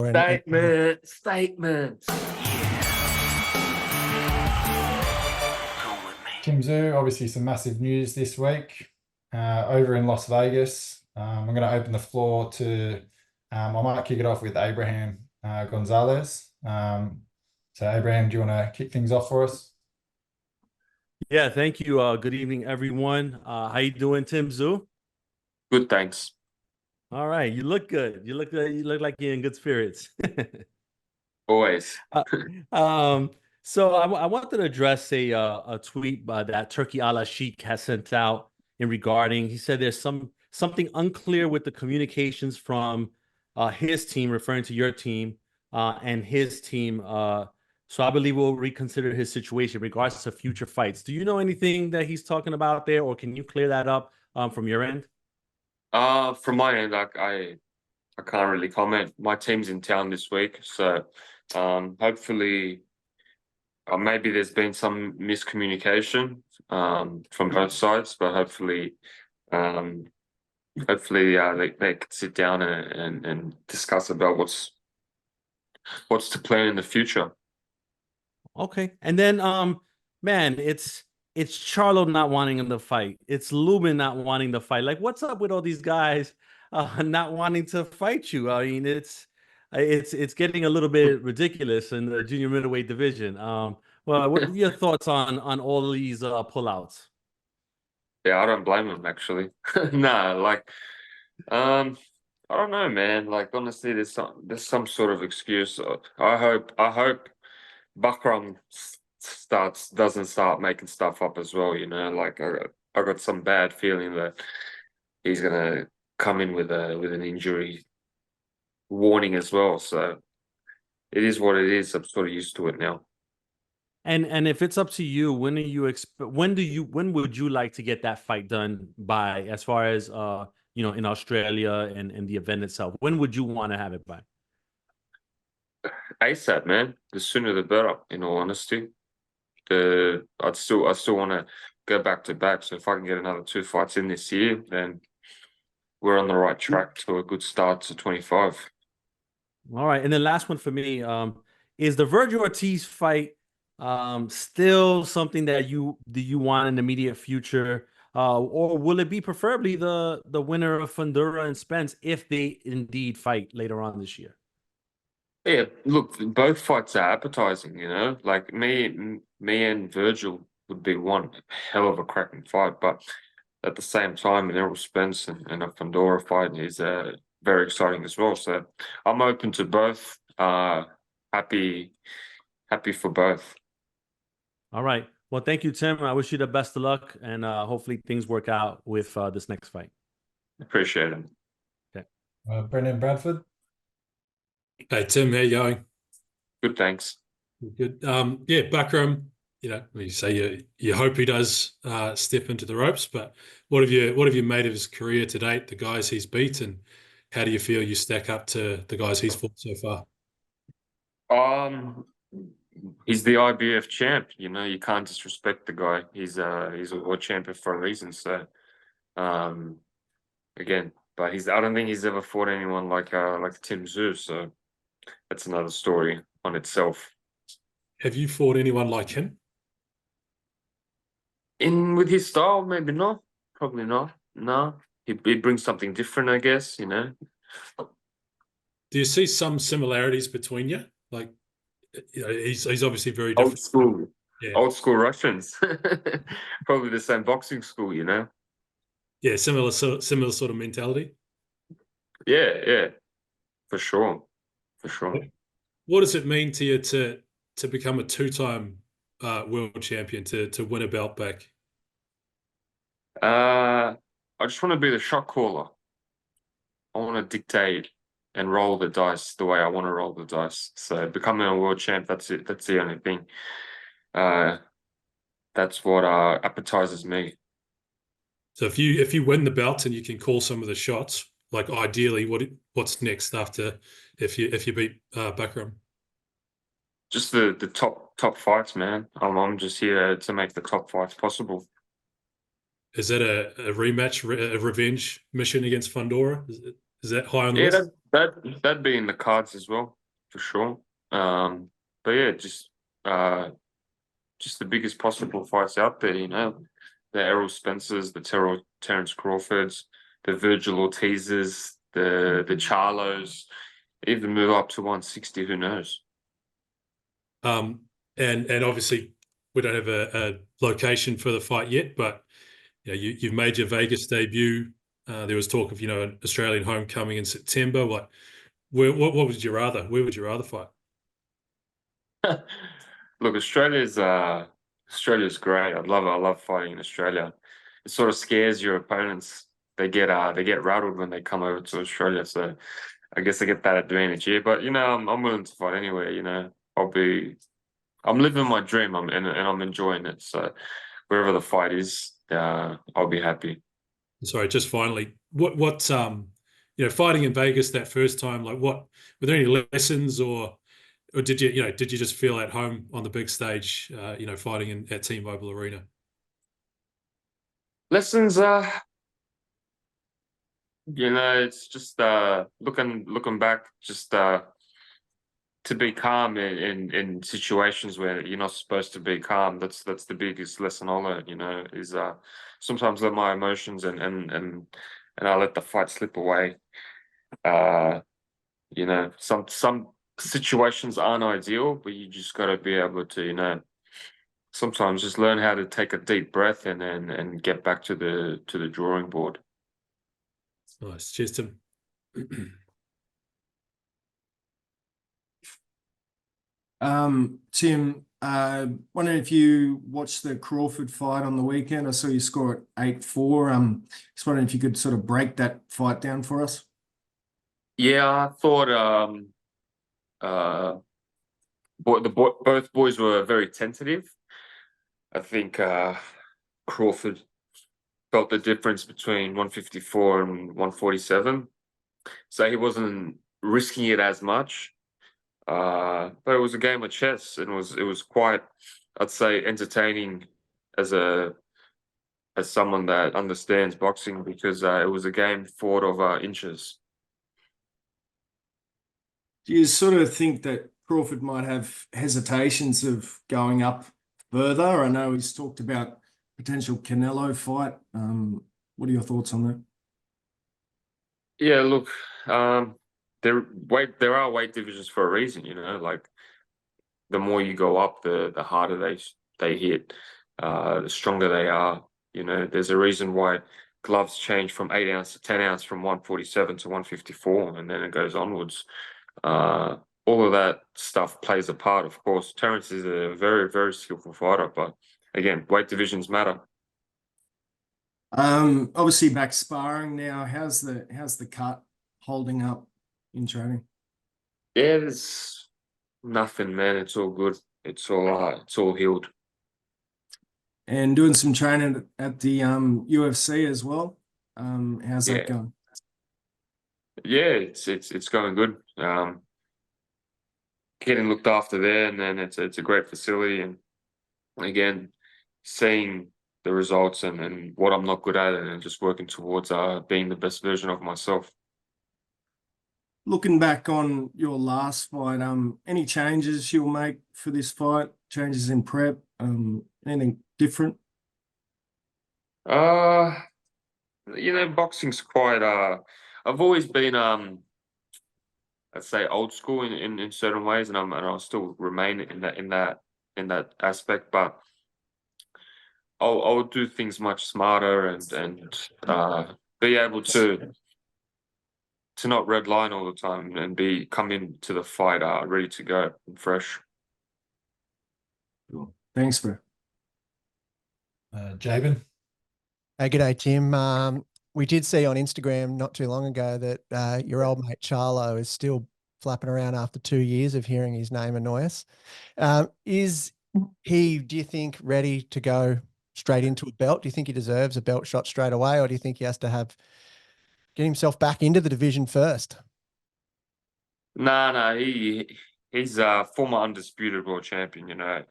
Statement. Tim Tszyu, obviously some massive news this week over in Las Vegas. I'm going to open the floor to, I might kick it off with Abraham Gonzalez. So Abraham, do you want to kick things off for us? Yeah, thank you. Good evening, everyone. How you doing, Tim Tszyu? Good, thanks. All right, you look good. You look like you're in good spirits. Always. So I wanted to address a tweet that Turki Alalshikh has sent out in regarding. He said there's something unclear with the communications from his team, referring to your team, and his team. So I believe we'll reconsider his situation in regards to future fights. Do you know anything that he's talking about there, or can you clear that up from your end? From my end, I can't really comment. My team's in town this week, so hopefully, maybe there's been some miscommunication from both sides, but hopefully, they can sit down and discuss about what's to plan in the future. Okay, and then man, it's Charlo not wanting him to fight. It's Lubin not wanting to fight. Like, what's up with all these guys not wanting to fight you? I mean, it's getting a little bit ridiculous in the junior middleweight division. Well, what are your thoughts on all these pullouts? Yeah, I don't blame him actually. Nah, like, I don't know, man. Like, honestly, there's some sort of excuse. I hope Bakram doesn't start making stuff up as well. You know, like I got some bad feeling that he's gonna come in with an injury warning as well. So it is what it is. I'm sort of used to it now. And if it's up to you, when would you like to get that fight done by, as far as in Australia and the event itself? When would you want to have it by? ASAP, man. The sooner the better, in all honesty. I still want to go back to back. So if I can get another 2 fights in this year, then we're on the right track to a good start to 25. All right, and then last one for me, is the Virgil Ortiz fight still something that you want in the immediate future, or will it be preferably the winner of Fundora and Spence if they indeed fight later on this year? Yeah, look, both fights are appetizing, you know. Like me and Virgil would be one hell of a cracking fight, but at the same time, an Errol Spence and a Fundora fight is very exciting as well. So I'm open to both. Happy for both. All right. Well, thank you, Tim. I wish you the best of luck, and hopefully things work out with this next fight. Appreciate it. Okay. Brendan Bradford. Hey Tim, how you going? Good, thanks. Good. Yeah, Bakram, you say you hope he does step into the ropes, but what have you made of his career to date, the guys he's beat, and how do you feel you stack up to the guys he's fought so far? He's the IBF champ. You know, you can't disrespect the guy. He's a world champion for a reason. So, again, but I don't think he's ever fought anyone like Tim Tszyu. So that's another story on itself. Have you fought anyone like him? With his style, maybe not. Probably not. No, he brings something different, I guess. You know. Do you see some similarities between you? Like, he's obviously very different. Old school, yeah. Old school Russians. Probably the same boxing school, you know. Yeah, similar sort of mentality. Yeah, for sure. What does it mean to you to become a two-time world champion, to win a belt back? I just want to be the shot caller. I want to dictate and roll the dice the way I want to roll the dice. So becoming a world champ, that's it. That's the only thing. That's what appetizes me. So if you win the belt and you can call some of the shots, like ideally, what's next after if you beat Bakram? Just the top fights, man. I'm just here to make the top fights possible. Is that a rematch, a revenge mission against Fundora? Is that high on the list? Yeah, that'd be in the cards as well. for sure. But yeah, just the biggest possible fights out there, you know, the Errol Spencers, the Terence Crawfords, the Virgil Ortizes, the Charlos, even move up to 160. Who knows? And obviously we don't have a location for the fight yet, but you know, you've made your Vegas debut. There was talk of, you know, an Australian homecoming in September. What would you rather? Where would you rather fight? Look, Australia's great. I love fighting in Australia. It sort of scares your opponents. They get rattled when they come over to Australia. So I guess I get that advantage here. But you know, I'm willing to fight anywhere. You know, I'm living my dream. And I'm enjoying it. So wherever the fight is, I'll be happy. Sorry, just finally, what you know, fighting in Vegas that first time, like were there any lessons, or did you just feel at home on the big stage, you know, fighting at T-Mobile Arena? Lessons, you know, it's just looking back, just to be calm in situations where you're not supposed to be calm. That's the biggest lesson I learned, you know, is sometimes let my emotions and I let the fight slip away. You know, some situations aren't ideal, but you just got to be able to, you know, sometimes just learn how to take a deep breath and get back to the drawing board. Nice. Cheers, Tim. Tim, wondering if you watched the Crawford fight on the weekend. I saw you score at 8-4. Just wondering if you could sort of break that fight down for us. Yeah, I thought both boys were very tentative. I think Crawford felt the difference between 154 and 147, so he wasn't risking it as much. But it was a game of chess, and it was quite, I'd say, entertaining as someone that understands boxing, because it was a game fought over inches. Do you sort of think that Crawford might have hesitations of going up further? I know he's talked about potential Canelo fight. What are your thoughts on that? Yeah, look, there are weight divisions for a reason, you know, like the more you go up, the harder they hit, the stronger they are. You know, there's a reason why gloves change from 8 ounce to 10 ounce, from 147 to 154, and then it goes onwards. All of that stuff plays a part. Of course, Terence is a very, very skillful fighter, but again, weight divisions matter. Obviously back sparring now. How's the cut holding up in training? Yeah, there's nothing, man. It's all good. It's all healed. And doing some training at the UFC as well. How's that going? Yeah, it's going good. Getting looked after there, and then it's a great facility, and again, seeing the results and what I'm not good at, and just working towards being the best version of myself. Looking back on your last fight, any changes you'll make for this fight? Changes in prep? Anything different? You know, boxing's quite I've always been I'd say old school in certain ways, and I'll still remain in that aspect, but I'll do things much smarter and be able to not red line all the time, and come into the fight ready to go and fresh. Cool. Thanks, for Jabin. Hey, g'day, Tim. We did see on Instagram not too long ago that your old mate Charlo is still flapping around after 2 years of hearing his name annoy us. Is he, do you think, ready to go straight into a belt? Do you think he deserves a belt shot straight away, or do you think he has to get himself back into the division first? No, he's a former undisputed world champion, you know,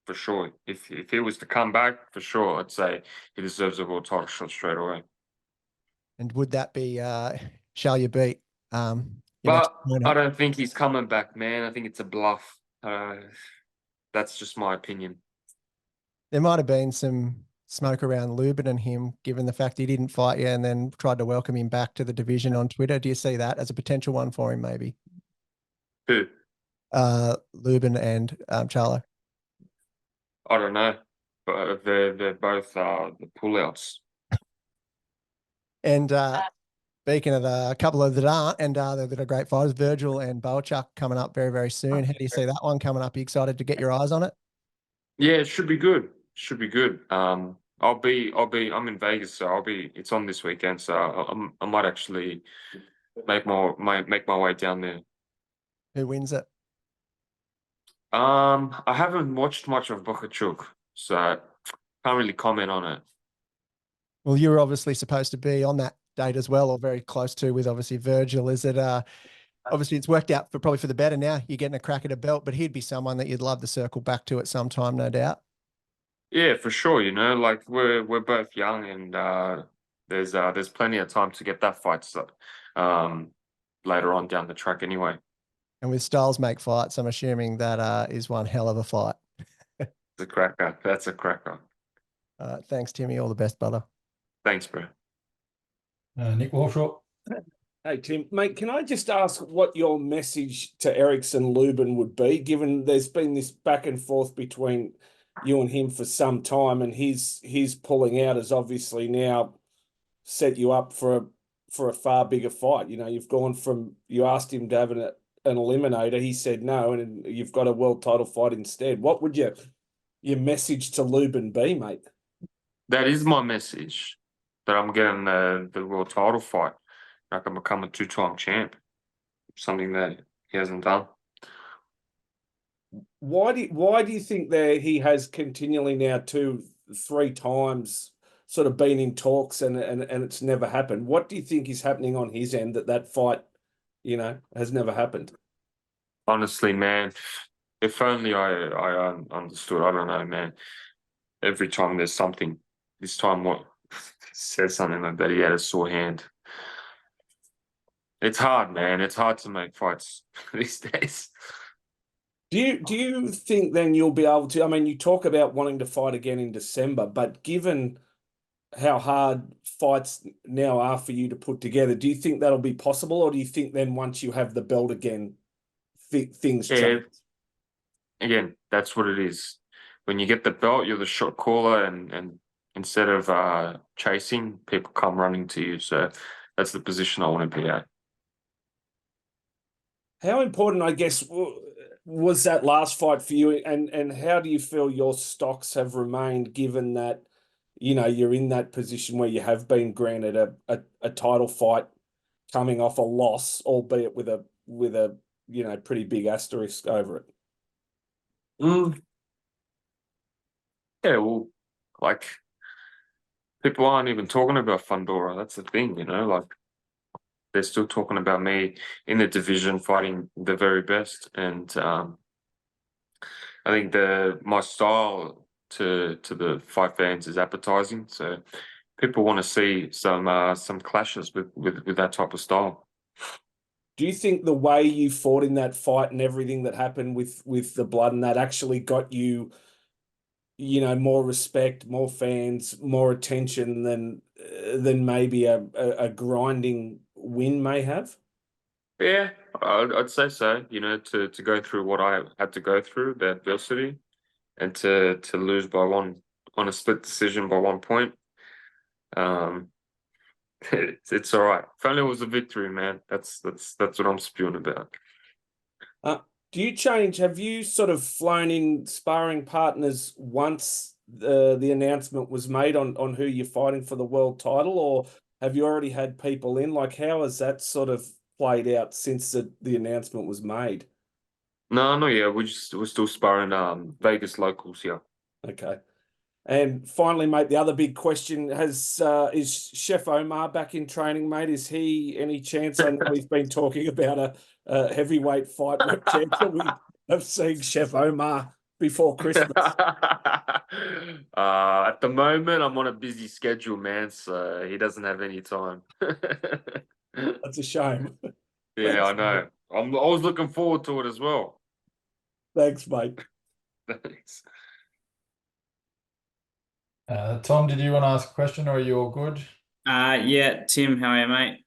for sure. If he was to come back, for sure, I'd say he deserves a world title shot straight away. And would that be shall you beat your next But opponent. I don't think he's coming back, man. I think it's a bluff. That's just my opinion. There might have been some smoke around Lubin and him, given the fact he didn't fight you and then tried to welcome him back to the division on Twitter. Do you see that as a potential one for him, maybe? Who? Lubin and Charlo. I don't know. But they're both the pullouts. And speaking of a couple of that aren't, and that are great fighters, Virgil and Boachuk coming up very, very soon. How do you see that one coming up? Are you excited to get your eyes on it? Yeah, it should be good. Should be good. I'm in Vegas, so it's on this weekend, so I might actually make my way down there. Who wins it? I haven't watched much of Bochachuk, so can't really comment on it. Well, you were obviously supposed to be on that date as well, or very close to, with obviously Virgil. Is it obviously it's worked out for probably for the better now. You're getting a crack at a belt, but he'd be someone that you'd love to circle back to at some time, no doubt. Yeah, for sure. You know, like we're both young, and there's plenty of time to get that fight later on down the track anyway. And with styles make fights, I'm assuming that is one hell of a fight. It's a cracker. That's a cracker. Thanks, Timmy. All the best, brother. Thanks, bro. Nick Walshaw. Hey, Tim, mate, can I just ask what your message to Ericsson Lubin would be, given there's been this back and forth between you and him for some time, and his pulling out has obviously now set you up for a far bigger fight. You know, you've gone from, you asked him to have an eliminator, he said no, and you've got a world title fight instead. What would your message to Lubin be, mate? That is my message, that I'm getting the world title fight. I can become a 2-time champ, something that he hasn't done. Why do you think that he has continually now 2-3 times sort of been in talks and it's never happened? What do you think is happening on his end that fight, you know, has never happened? Honestly, man, if only I understood. I don't know, man. Every time there's something, this time what says something like that, he had a sore hand. It's hard, man. It's hard to make fights these days. Do you think then you'll be able to? I mean, you talk about wanting to fight again in December, but given how hard fights now are for you to put together, do you think that'll be possible, or do you think then once you have the belt again, things change? Again, that's what it is. When you get the belt, you're the shot caller, and instead of chasing, people come running to you. So that's the position I want to be at. How important, I guess, was that last fight for you, and how do you feel your stocks have remained, given that, you know, you're in that position where you have been granted a title fight coming off a loss, albeit with a you know, pretty big asterisk over it? Yeah, well, like, people aren't even talking about Fundora. That's the thing, you know, like, they're still talking about me in the division fighting the very best. And I think my style to the fight fans is appetizing. So people want to see some clashes with that type of style. Do you think the way you fought in that fight and everything that happened with the blood and that actually got you, you know, more respect, more fans, more attention than maybe a grinding win may have? Yeah, I'd say so. You know, to go through what I had to go through, the adversity, and to lose by on a split decision by 1 point. It's all right. If only it was a victory, man. That's what I'm spewing about. Do you change? Have you sort of flown in sparring partners once the announcement was made on who you're fighting for the world title, or have you already had people in? Like, how has that sort of played out since the announcement was made? No, yeah. We're still sparring Vegas locals here. Okay. And finally, mate, the other big question is Chef Omar back in training, mate? Is he any chance? I know we've been talking about a heavyweight fight. What chance are we of seeing Chef Omar before Christmas? At the moment, I'm on a busy schedule, man, so he doesn't have any time. That's a shame. Yeah, I Thanks, know. I was looking forward to it as well. Thanks, mate. Thanks. Tom, did you want to ask a question, or are you all good? Yeah, Tim, how are you, mate?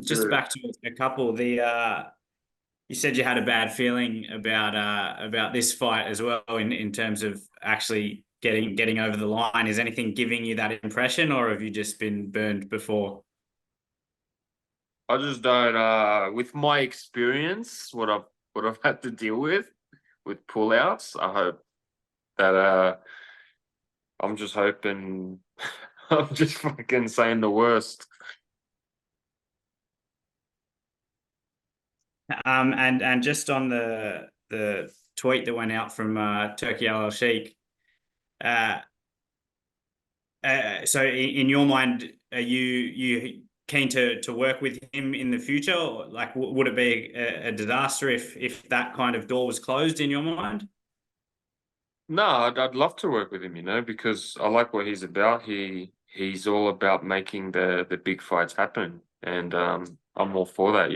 Just Good. back to a couple. You said you had a bad feeling about this fight as well in terms of actually getting over the line. Is anything giving you that impression, or have you just been burned before? I just don't. With my experience, what I've had to deal with pullouts, I hope that I'm just hoping. I'm just fucking saying the worst. And just on the tweet that went out from Turki Alalshikh, so in your mind, are you keen to work with him in the future? Or, like, would it be a disaster if that kind of door was closed in your mind? No, I'd love to work with him, because I like what he's about. He's all about making the big fights happen, and I'm all for that.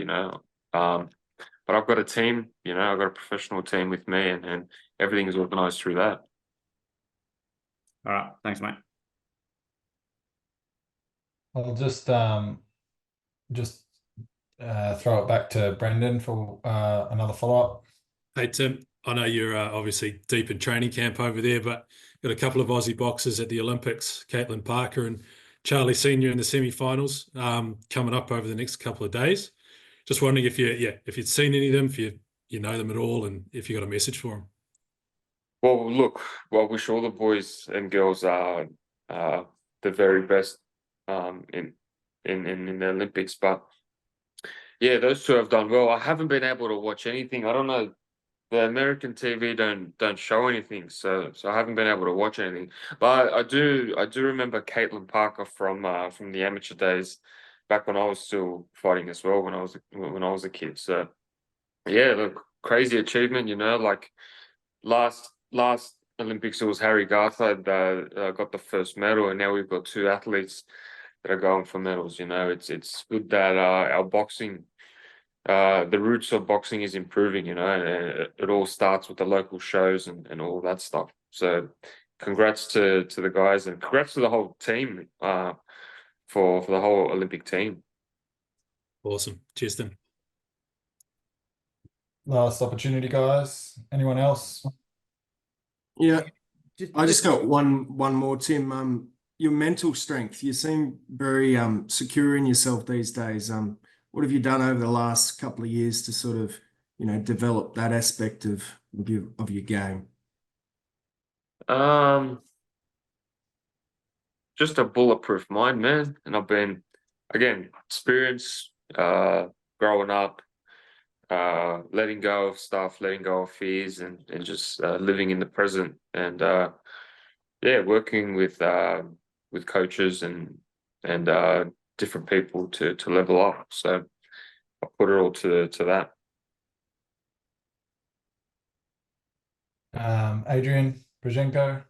But I've got a team, I've got a professional team with me, and everything is organized through that. All right, thanks, mate. I'll just throw it back to Brendan for another follow-up. Hey, Tim, I know you're obviously deep in training camp over there, but got a couple of Aussie boxers at the Olympics, Caitlin Parker and Charlie Senior in the semi-finals coming up over the next couple of days. Just wondering if you'd seen any of them, if you know them at all, and if you got a message for them. Well, look, I wish all the boys and girls are the very best in the Olympics. But yeah, those two have done well. I haven't been able to watch anything. I don't know. The American TV don't show anything, so I haven't been able to watch anything. But I do remember Caitlin Parker from the amateur days, back when I was still fighting as well, when I was a kid. So yeah, look, crazy achievement, like last Olympics it was Harry Garthard got the first medal, and now we've got two athletes that are going for medals. It's good that our boxing. The roots of boxing is improving, and it all starts with the local shows and all that stuff. So congrats to the guys, and congrats to the whole team for the whole Olympic team. Awesome. Cheers, Tim. Last opportunity, guys. Anyone else? Yeah, I just got one more, Tim. Your mental strength. You seem very secure in yourself these days. What have you done over the last couple of years to sort of, develop that aspect of your game? Just a bulletproof mind, man. And I've been, again, experience, growing up, letting go of stuff, letting go of fears, and just living in the present. And working with coaches and different people to level up. So I put it all to that. Adrian Brzezinko.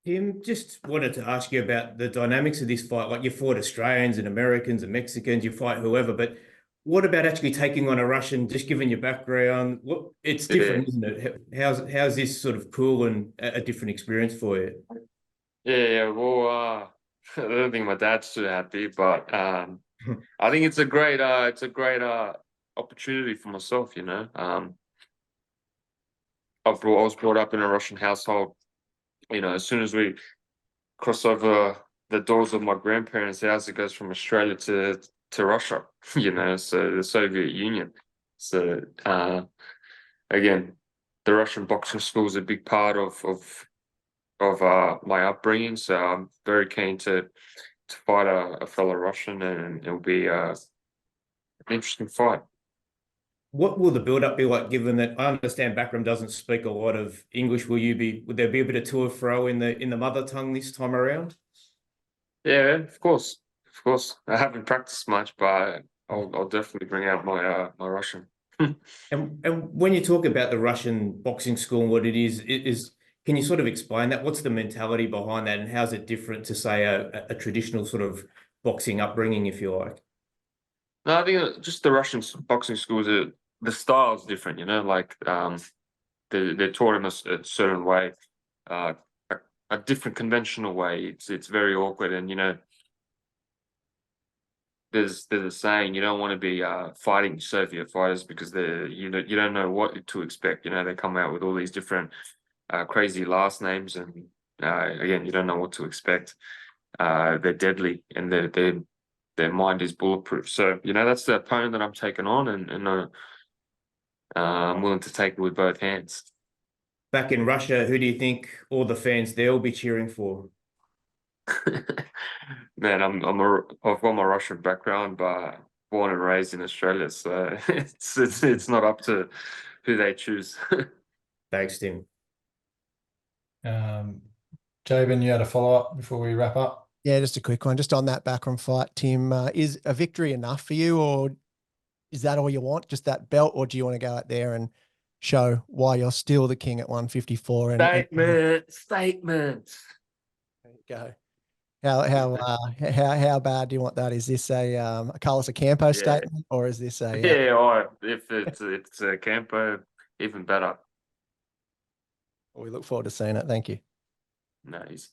Tim, just wanted to ask you about the dynamics of this fight. Like, you fought Australians and Americans and Mexicans, you fight whoever, but what about actually taking on a Russian, just given your background? It's different, isn't it? How's this sort of cool and a different experience for you? Yeah. Well, I don't think my dad's too happy, but I think it's a great opportunity for myself. I was brought up in a Russian household. As soon as we cross over the doors of my grandparents' house, it goes from Australia to Russia. So the Soviet Union. So again, the Russian boxing school is a big part of my upbringing. So I'm very keen to fight a fellow Russian, and it'll be an interesting fight. What will the build-up be like, given that I understand Backram doesn't speak a lot of English? Would there be a bit of to and fro in the mother tongue this time around? Yeah, of course. I haven't practiced much, but I'll definitely bring out my Russian. And when you talk about the Russian boxing school and what it is, can you sort of explain that? What's the mentality behind that, and how's it different to, say, a traditional sort of boxing upbringing, if you like? No, I think just the Russian boxing schools are the style's different, you know, like they're taught in a certain way, a, a different conventional way. It's very awkward, and you know, there's a saying, you don't want to be fighting Soviet fighters because you don't know what to expect. You know, they come out with all these different crazy last names, and again, you don't know what to expect. They're deadly, and their mind is bulletproof. So you know, that's the opponent that I'm taking on, and I'm willing to take it with both hands. Back in Russia, who do you think all the fans there will be cheering for? Man, I've got my Russian background, but born and raised in Australia, so it's not up to who they choose. Thanks, Tim. Jabin, you had a follow-up before we wrap up? Yeah, just a quick one. Just on that backroom fight, Tim, is a victory enough for you, or is that all you want? Just that belt, or do you want to go out there and show why you're still the king at 154? Statement. There you go. How bad do you want that? Is this a Carlos Ocampo statement, or is this a if it's a Campo, even better. We look forward to seeing it. Thank you. Nice.